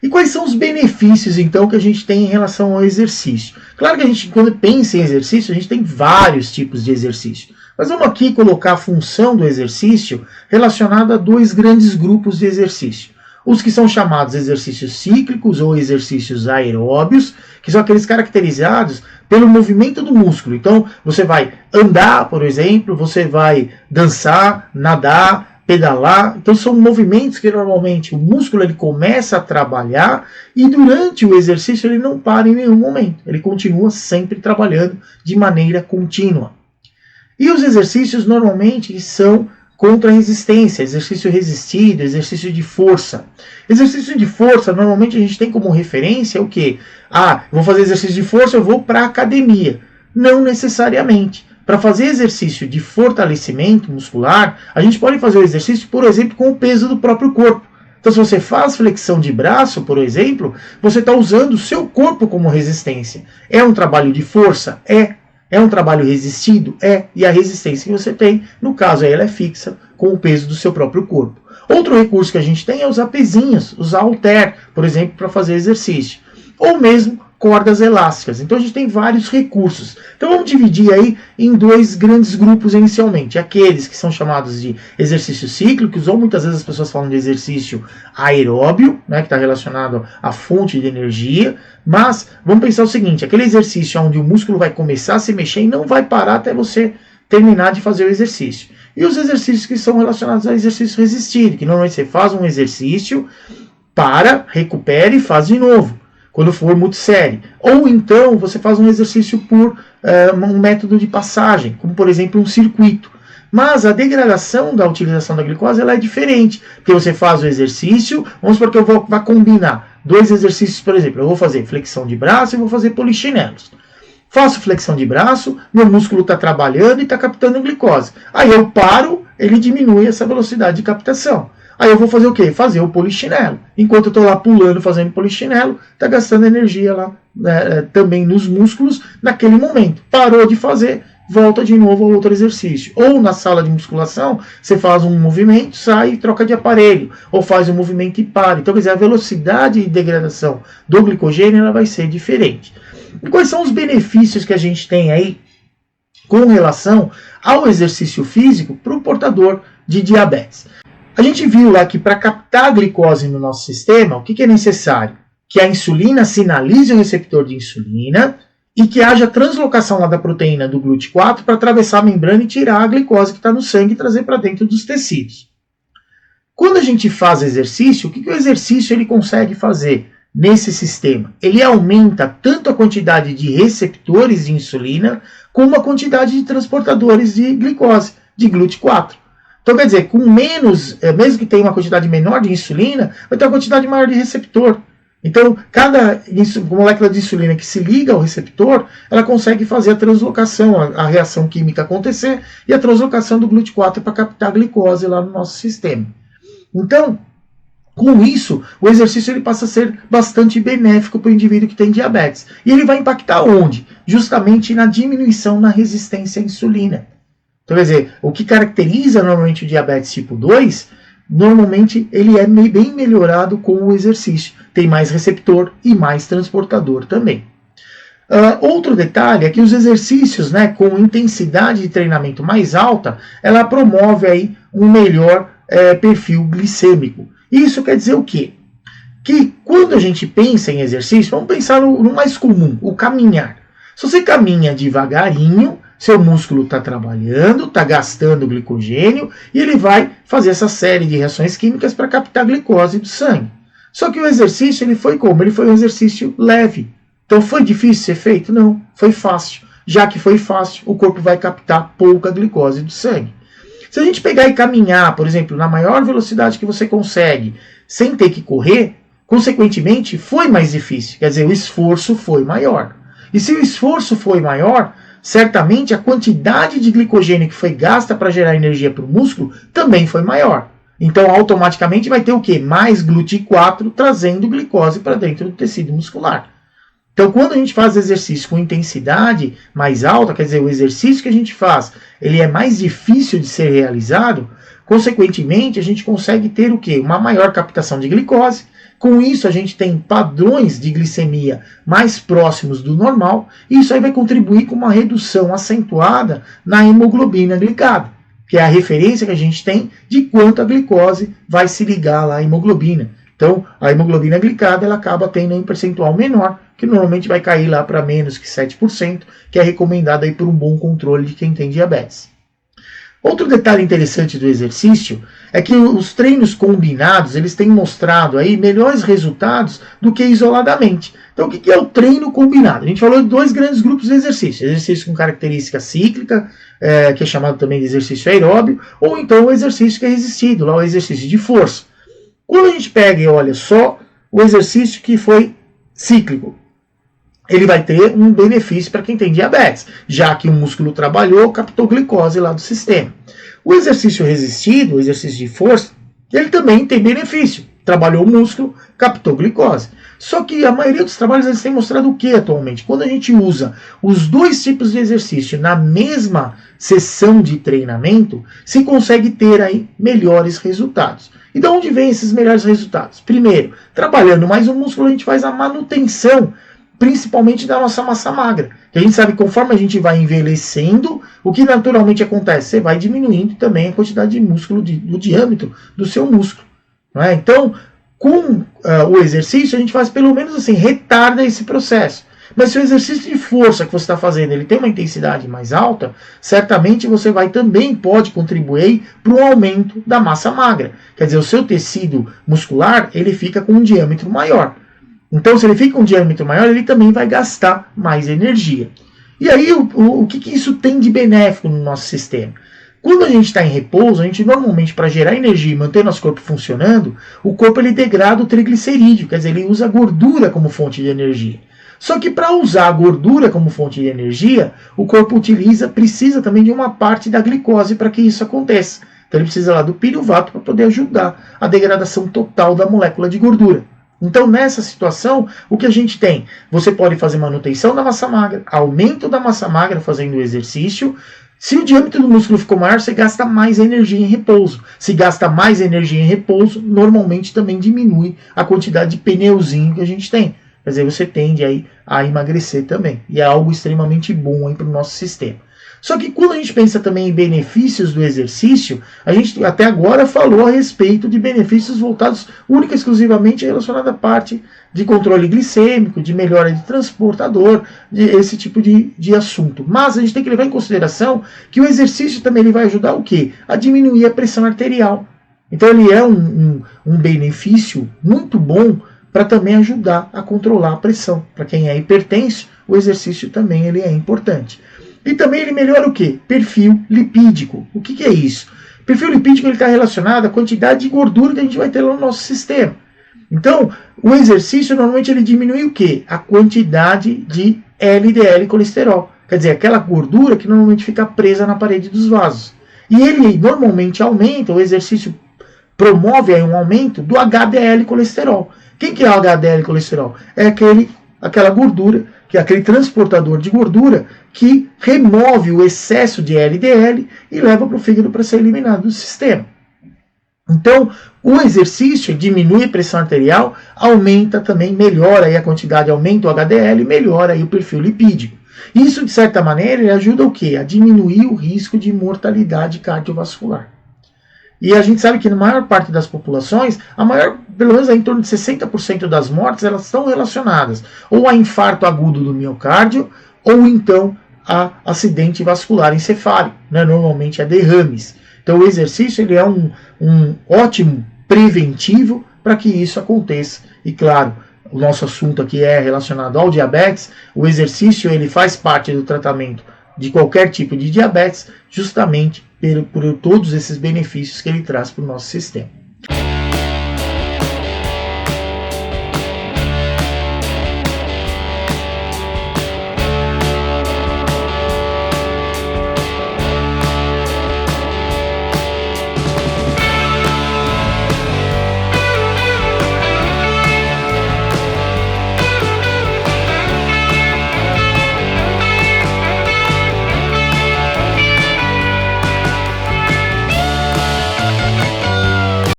E quais são os benefícios, então, que a gente tem em relação ao exercício? Claro que a gente, quando pensa em exercício, a gente tem vários tipos de exercício. Mas vamos aqui colocar a função do exercício relacionada a dois grandes grupos de exercício. Os que são chamados exercícios cíclicos ou exercícios aeróbios, que são aqueles caracterizados pelo movimento do músculo. Então, você vai andar, por exemplo, você vai dançar, nadar, pedalar. Então, são movimentos que normalmente o músculo ele começa a trabalhar e durante o exercício ele não para em nenhum momento. Ele continua sempre trabalhando de maneira contínua. E os exercícios normalmente são contra a resistência, exercício resistido, exercício de força. Exercício de força, normalmente a gente tem como referência o quê? Vou fazer exercício de força, eu vou para a academia. Não necessariamente. Para fazer exercício de fortalecimento muscular, a gente pode fazer o exercício, por exemplo, com o peso do próprio corpo. Então, se você faz flexão de braço, por exemplo, você está usando o seu corpo como resistência. É um trabalho de força? É um trabalho resistido? E a resistência que você tem, no caso aí, ela é fixa com o peso do seu próprio corpo. Outro recurso que a gente tem é usar pezinhos, usar halter, por exemplo, para fazer exercício. Ou mesmo cordas elásticas. Então a gente tem vários recursos. Então vamos dividir aí em dois grandes grupos inicialmente. Aqueles que são chamados de exercícios cíclicos, ou muitas vezes as pessoas falam de exercício aeróbio, né, que está relacionado à fonte de energia. Mas vamos pensar o seguinte, aquele exercício onde o músculo vai começar a se mexer e não vai parar até você terminar de fazer o exercício. E os exercícios que são relacionados ao exercício resistido, que normalmente você faz um exercício, recupera e faz de novo, quando for multissérie. Ou então você faz um exercício por um método de passagem, como por exemplo um circuito. Mas a degradação da utilização da glicose ela é diferente, porque você faz o exercício, vamos supor que eu vou combinar dois exercícios, por exemplo, eu vou fazer flexão de braço e vou fazer polichinelos. Faço flexão de braço, meu músculo está trabalhando e está captando glicose. Aí eu paro, ele diminui essa velocidade de captação. Aí eu vou fazer o quê? Fazer o polichinelo. Enquanto eu estou lá pulando, fazendo polichinelo, está gastando energia lá também nos músculos naquele momento. Parou de fazer, volta de novo ao outro exercício. Ou na sala de musculação, você faz um movimento, sai e troca de aparelho. Ou faz um movimento e para. Então, quer dizer, a velocidade de degradação do glicogênio ela vai ser diferente. E quais são os benefícios que a gente tem aí com relação ao exercício físico para o portador de diabetes? A gente viu lá que para captar a glicose no nosso sistema, o que é necessário? Que a insulina sinalize o receptor de insulina e que haja translocação lá da proteína do GLUT4 para atravessar a membrana e tirar a glicose que está no sangue e trazer para dentro dos tecidos. Quando a gente faz exercício, o que o exercício ele consegue fazer nesse sistema? Ele aumenta tanto a quantidade de receptores de insulina como a quantidade de transportadores de glicose, de GLUT4. Então, quer dizer, com menos, mesmo que tenha uma quantidade menor de insulina, vai ter uma quantidade maior de receptor. Então, cada molécula de insulina que se liga ao receptor, ela consegue fazer a translocação, a reação química acontecer, e a translocação do GLUT4 para captar a glicose lá no nosso sistema. Então, com isso, o exercício ele passa a ser bastante benéfico para o indivíduo que tem diabetes. E ele vai impactar onde? Justamente na diminuição na resistência à insulina. Então, quer dizer, o que caracteriza normalmente o diabetes tipo 2, normalmente ele é bem melhorado com o exercício. Tem mais receptor e mais transportador também. Outro detalhe é que os exercícios com intensidade de treinamento mais alta, ela promove aí um melhor perfil glicêmico. Isso quer dizer o quê? Que quando a gente pensa em exercício, vamos pensar no mais comum, o caminhar. Se você caminha devagarinho, seu músculo está trabalhando, está gastando glicogênio e ele vai fazer essa série de reações químicas para captar glicose do sangue. Só que o exercício ele foi como? Ele foi um exercício leve. Então foi difícil ser feito? Não, foi fácil. Já que foi fácil, o corpo vai captar pouca glicose do sangue. Se a gente pegar e caminhar, por exemplo, na maior velocidade que você consegue, sem ter que correr, consequentemente foi mais difícil. Quer dizer, o esforço foi maior. E se o esforço foi maior, certamente a quantidade de glicogênio que foi gasta para gerar energia para o músculo também foi maior. Então, automaticamente vai ter o quê? Mais GLUT4 trazendo glicose para dentro do tecido muscular. Então, quando a gente faz exercício com intensidade mais alta, quer dizer, o exercício que a gente faz, ele é mais difícil de ser realizado, consequentemente, a gente consegue ter o quê? Uma maior captação de glicose, Com isso, a gente tem padrões de glicemia mais próximos do normal, e isso aí vai contribuir com uma redução acentuada na hemoglobina glicada, que é a referência que a gente tem de quanto a glicose vai se ligar lá à hemoglobina. Então, a hemoglobina glicada ela acaba tendo um percentual menor, que normalmente vai cair lá para menos que 7%, que é recomendado aí por um bom controle de quem tem diabetes. Outro detalhe interessante do exercício é que os treinos combinados eles têm mostrado aí melhores resultados do que isoladamente. Então, o que é o treino combinado? A gente falou de dois grandes grupos de exercício. Exercício com característica cíclica, que é chamado também de exercício aeróbio, ou então o exercício que é resistido, lá o exercício de força. Quando a gente pega e olha só o exercício que foi cíclico, ele vai ter um benefício para quem tem diabetes, já que o músculo trabalhou, captou glicose lá do sistema. O exercício resistido, o exercício de força, ele também tem benefício. Trabalhou o músculo, captou glicose. Só que a maioria dos trabalhos eles têm mostrado o que atualmente? Quando a gente usa os dois tipos de exercício na mesma sessão de treinamento, se consegue ter aí melhores resultados. E de onde vem esses melhores resultados? Primeiro, trabalhando mais o músculo, a gente faz a manutenção principalmente da nossa massa magra. Que a gente sabe que conforme a gente vai envelhecendo, o que naturalmente acontece? Você vai diminuindo também a quantidade de músculo, do diâmetro do seu músculo. Não é? Então, com o exercício, a gente faz pelo menos assim, retarda esse processo. Mas se o exercício de força que você está fazendo ele tem uma intensidade mais alta, certamente você pode contribuir para o aumento da massa magra. Quer dizer, o seu tecido muscular ele fica com um diâmetro maior. Então, se ele fica com um diâmetro maior, ele também vai gastar mais energia. E aí, o que isso tem de benéfico no nosso sistema? Quando a gente está em repouso, a gente normalmente, para gerar energia e manter nosso corpo funcionando, o corpo ele degrada o triglicerídeo, quer dizer, ele usa a gordura como fonte de energia. Só que para usar a gordura como fonte de energia, o corpo precisa também de uma parte da glicose para que isso aconteça. Então ele precisa lá do piruvato para poder ajudar a degradação total da molécula de gordura. Então, nessa situação, o que a gente tem? Você pode fazer manutenção da massa magra, aumento da massa magra fazendo o exercício. Se o diâmetro do músculo ficou maior, você gasta mais energia em repouso. Se gasta mais energia em repouso, normalmente também diminui a quantidade de pneuzinho que a gente tem. Quer dizer, você tende aí a emagrecer também. E é algo extremamente bom para o nosso sistema. Só que quando a gente pensa também em benefícios do exercício, a gente até agora falou a respeito de benefícios voltados única e exclusivamente relacionados à parte de controle glicêmico, de melhora de transportador, de esse tipo de assunto. Mas a gente tem que levar em consideração que o exercício também ele vai ajudar o quê? A diminuir a pressão arterial. Então ele é um benefício muito bom para também ajudar a controlar a pressão. Para quem é hipertenso, o exercício também ele é importante. E também ele melhora o quê? Perfil lipídico. O que é isso? Perfil lipídico está relacionado à quantidade de gordura que a gente vai ter lá no nosso sistema. Então, o exercício normalmente ele diminui o quê? A quantidade de LDL colesterol. Quer dizer, aquela gordura que normalmente fica presa na parede dos vasos. E ele normalmente aumenta, o exercício promove aí um aumento do HDL colesterol. Quem que é o HDL colesterol? É aquela gordura, que é aquele transportador de gordura que remove o excesso de LDL e leva para o fígado para ser eliminado do sistema. Então, o exercício diminui a pressão arterial, aumenta também, melhora aí a quantidade, aumenta o HDL, melhora aí o perfil lipídico. Isso, de certa maneira, ele ajuda o quê? A diminuir o risco de mortalidade cardiovascular. E a gente sabe que na maior parte das populações, pelo menos em torno de 60% das mortes, elas estão relacionadas ou a infarto agudo do miocárdio, ou então a acidente vascular encefálico, né? Normalmente a derrames. Então o exercício ele é um ótimo preventivo para que isso aconteça. E claro, o nosso assunto aqui é relacionado ao diabetes, o exercício ele faz parte do tratamento de qualquer tipo de diabetes, justamente por todos esses benefícios que ele traz para o nosso sistema.